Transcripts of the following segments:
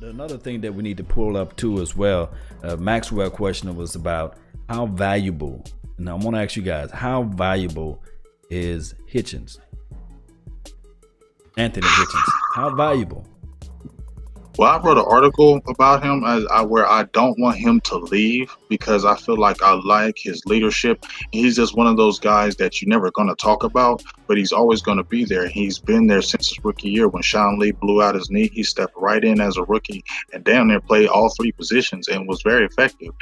Another thing that we need to pull up too as well, Maxwell question was about how valuable, and I want to ask you guys, how valuable is Hitchens? Anthony Hitchens, how valuable? Well, I wrote an article about him where I don't want him to leave because I feel like I like his leadership. He's just one of those guys that you're never going to talk about, but he's always going to be there. He's been there since his rookie year. When Sean Lee blew out his knee, he stepped right in as a rookie and down there played all three positions and was very effective.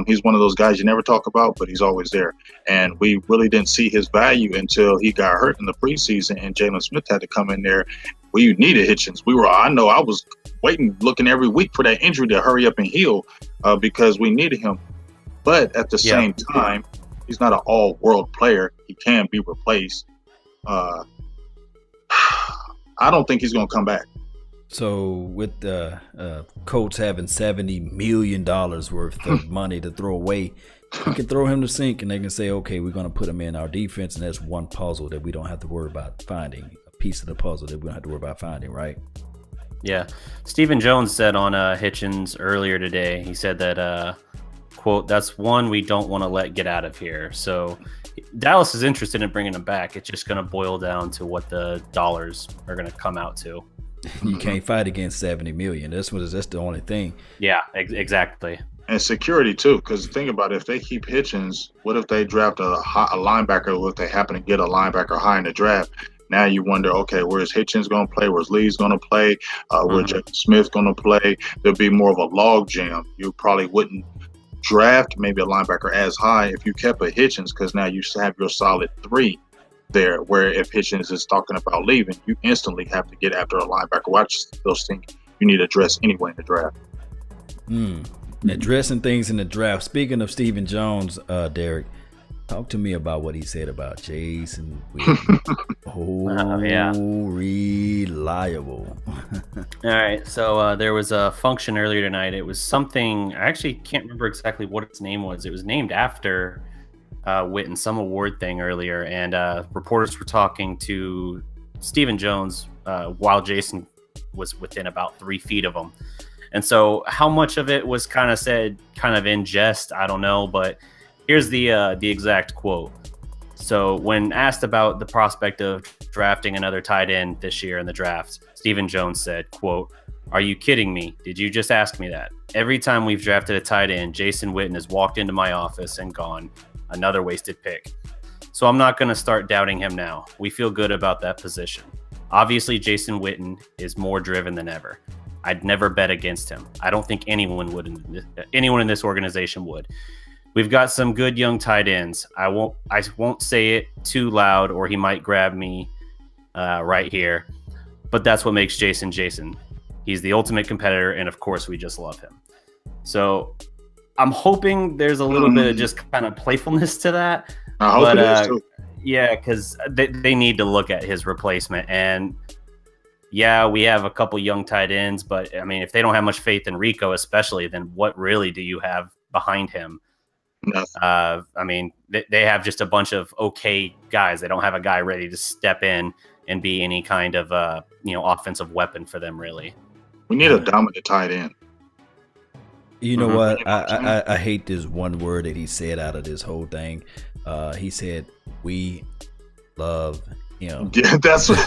He's one of those guys you never talk about, but he's always there. And we really didn't see his value until he got hurt in the preseason and Jalen Smith had to come in there. We needed Hitchens. I know I was waiting, looking every week for that injury to hurry up and heal because we needed him. But at the same time, he's not an all-world player. He can be replaced. I don't think he's going to come back. So with the Colts having $70 million worth of money to throw away, we can throw him to sink and they can say, okay, we're going to put him in our defense, and that's one puzzle that we don't have to worry about finding, a piece of the puzzle that we don't have to worry about finding, right? Yeah. Stephen Jones said on Hitchens earlier today, he said that, quote, that's one we don't want to let get out of here. So Dallas is interested in bringing him back. It's just going to boil down to what the dollars are going to come out to. You can't fight against 70 million. That's the only thing. Yeah, exactly. And security too, because think about it, if they keep Hitchens, what if they draft a linebacker? What if they happen to get a linebacker high in the draft? Now you wonder, okay, where's Hitchens going to play? Where's Lee's going to play? Where's Jason Smith going to play? There'll be more of a log jam. You probably wouldn't draft maybe a linebacker as high if you kept a Hitchens, because now you have your solid three there, where if Hitchens is talking about leaving, you instantly have to get after a linebacker. Watch those things you need to address anyway in the draft. Addressing things in the draft. Speaking of Stephen Jones, Darreck, talk to me about what he said about Jason Witten. Reliable. All right. So there was a function earlier tonight. It was something, I actually can't remember exactly what its name was. It was named after Witten, some award thing earlier. And reporters were talking to Stephen Jones while Jason was within about 3 feet of him. And so how much of it was kind of said kind of in jest, I don't know. But here's the exact quote. So when asked about the prospect of drafting another tight end this year in the draft, Stephen Jones said, quote, "Are you kidding me? Did you just ask me that? Every time we've drafted a tight end, Jason Witten has walked into my office and gone, another wasted pick. So I'm not going to start doubting him now. We feel good about that position. Obviously, Jason Witten is more driven than ever. I'd never bet against him. I don't think anyone in this organization would. We've got some good young tight ends. I won't say it too loud or he might grab me right here. But that's what makes Jason Jason. He's the ultimate competitor, and of course, we just love him." So I'm hoping there's a little bit of just kind of playfulness to that. I hope it is too. Yeah, because they need to look at his replacement. And yeah, we have a couple young tight ends, but I mean, if they don't have much faith in Rico, especially, then what really do you have behind him? I mean, they have just a bunch of okay guys. They don't have a guy ready to step in and be any kind of offensive weapon for them, really. We need a dominant tight end. You know what? I hate this one word that he said out of this whole thing. He said, "We love him." Yeah, that's what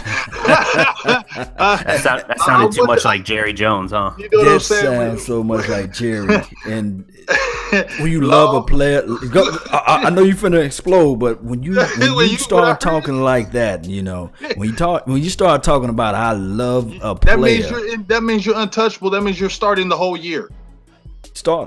that sounded too much like Jerry Jones, huh? You know what I'm saying? Sounds so much like Jerry. And when you love a player, I know you're finna explode, but when you start talking like that, when you start talking about I love a player, that means you're untouchable. That means you're starting the whole year.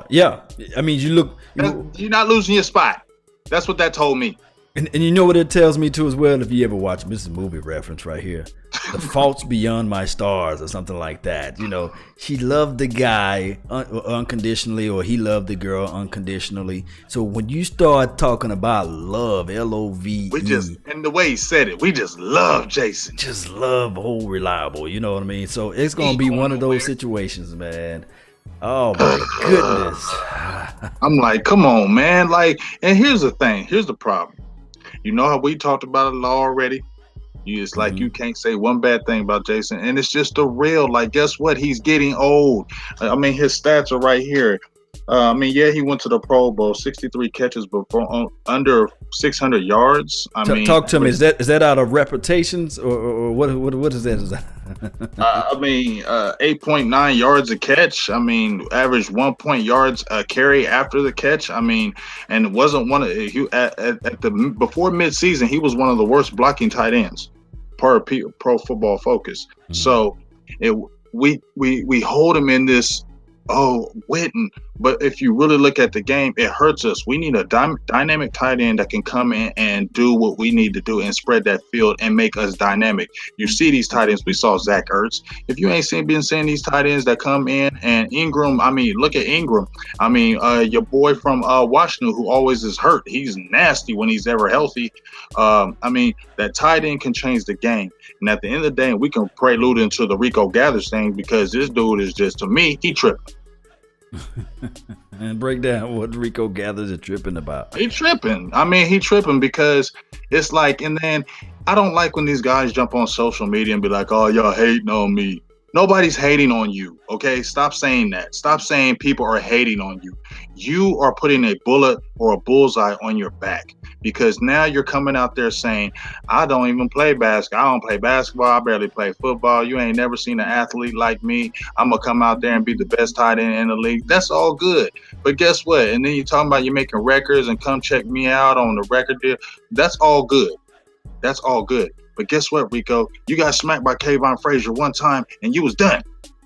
Yeah. I mean, you're not losing your spot. That's what that told me. And you know what it tells me too as well, if you ever watch, this is a movie reference right here, The Faults Beyond My Stars or something like that. She loved the guy unconditionally, or he loved the girl unconditionally. So when you start talking about love, L-O-V-E, and the way he said it, we just love Jason. Just love whole reliable, you know what I mean? So it's going to be one of those situations, man. Oh my goodness. I'm like, come on, man. And here's the thing. Here's the problem. You know how we talked about it already? It's like you can't say one bad thing about Jason, and it's just the real. Like, guess what? He's getting old. I mean, his stats are right here. I mean, yeah, he went to the Pro Bowl, 63 catches, but under 600 yards. I mean, talk to me. Is that out of reputations or what is that? I mean, 8.9 yards a catch. I mean, average 1 point yards a carry after the catch. I mean, and it wasn't one of before midseason, he was one of the worst blocking tight ends per Pro Football Focus. So we hold him in this. Oh, Witten. But if you really look at the game, it hurts us. We need a dynamic tight end that can come in and do what we need to do and spread that field and make us dynamic. You see these tight ends. We saw Zach Ertz. If you ain't been seeing these tight ends that come in, and Ingram, I mean, look at Ingram. I mean, your boy from Washington who always is hurt. He's nasty when he's ever healthy. I mean, that tight end can change the game. And at the end of the day, we can prelude into the Rico Gathers thing because this dude is just, to me, he tripping. And break down what Rico Gathers is tripping about. He tripping. I mean, he tripping because it's like, and then I don't like when these guys jump on social media and be like, oh, y'all hating on me. Nobody's hating on you, okay? Stop saying that. Stop saying people are hating on you. You are putting a bullet or a bullseye on your back because now you're coming out there saying, I don't even play basketball. I don't play basketball. I barely play football. You ain't never seen an athlete like me. I'm going to come out there and be the best tight end in the league. That's all good. But guess what? And then you're talking about you're making records and come check me out on the record deal. That's all good. That's all good. But guess what, Rico? You got smacked by Kayvon Frazier one time and you was done.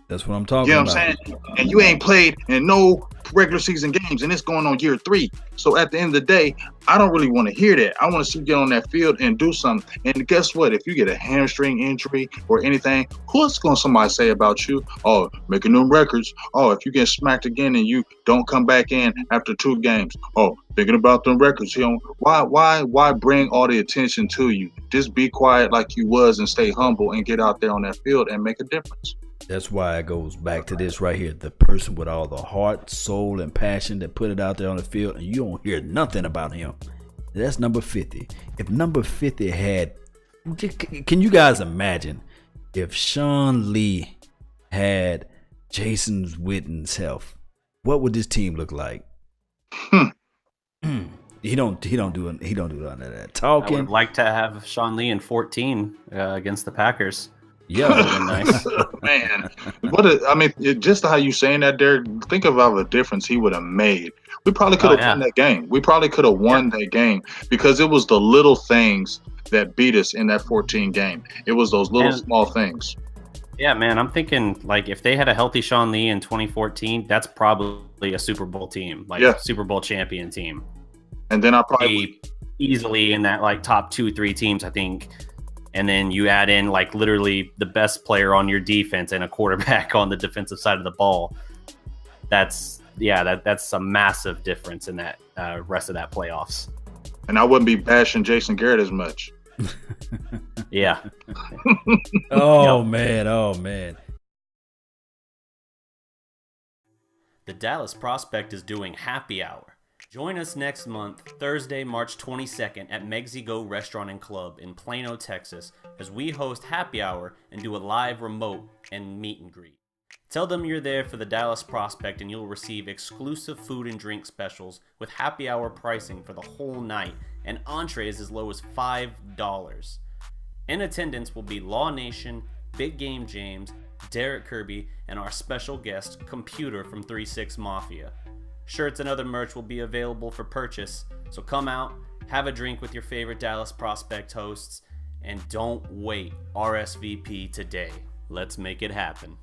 That's what I'm talking about. You know what I'm saying? And you ain't played in no regular season games, and it's going on year 3. So at the end of the day, I don't really want to hear that. I want to see you get on that field and do something. And guess what? If you get a hamstring injury or anything, who's going to somebody say about you? Oh, making them records. Oh, if you get smacked again and you don't come back in after 2 games. Oh, thinking about them records. Why bring all the attention to you? Just be quiet like you was and stay humble and get out there on that field and make a difference. That's why it goes back to this right here. The person with all the heart, soul, and passion that put it out there on the field, and you don't hear nothing about him. That's number 50. If number 50 had, can you guys imagine if Sean Lee had Jason Witten's health? What would this team look like? He don't do none of that talking. I would like to have Sean Lee in 14 against the Packers. Yeah, nice. Man, just how you saying that, Derek, think about the difference he would have made. We probably could have won that game. We probably could have won that game because it was the little things that beat us in that 14 game. It was those little small things. Yeah, man, I'm thinking like if they had a healthy Sean Lee in 2014, that's probably a Super Bowl team, Super Bowl champion team. And then I probably easily in that like top 2-3 teams, I think. And then you add in like literally the best player on your defense and a quarterback on the defensive side of the ball. That's a massive difference in that rest of that playoffs. And I wouldn't be bashing Jason Garrett as much. Yeah. Oh man. The Dallas Prospect is doing happy hour. Join us next month, Thursday, March 22nd at Mexi-Go Restaurant Club in Plano, Texas, as we host happy hour and do a live remote and meet and greet. Tell them you're there for the Dallas Prospect and you'll receive exclusive food and drink specials with happy hour pricing for the whole night and entrees as low as $5. In attendance will be Law Nation, Big Game James, Darreck Kirby, and our special guest, Computer from 3-6 Mafia. Shirts and other merch will be available for purchase, so come out, have a drink with your favorite Dallas Prospect hosts, and don't wait. RSVP today. Let's make it happen.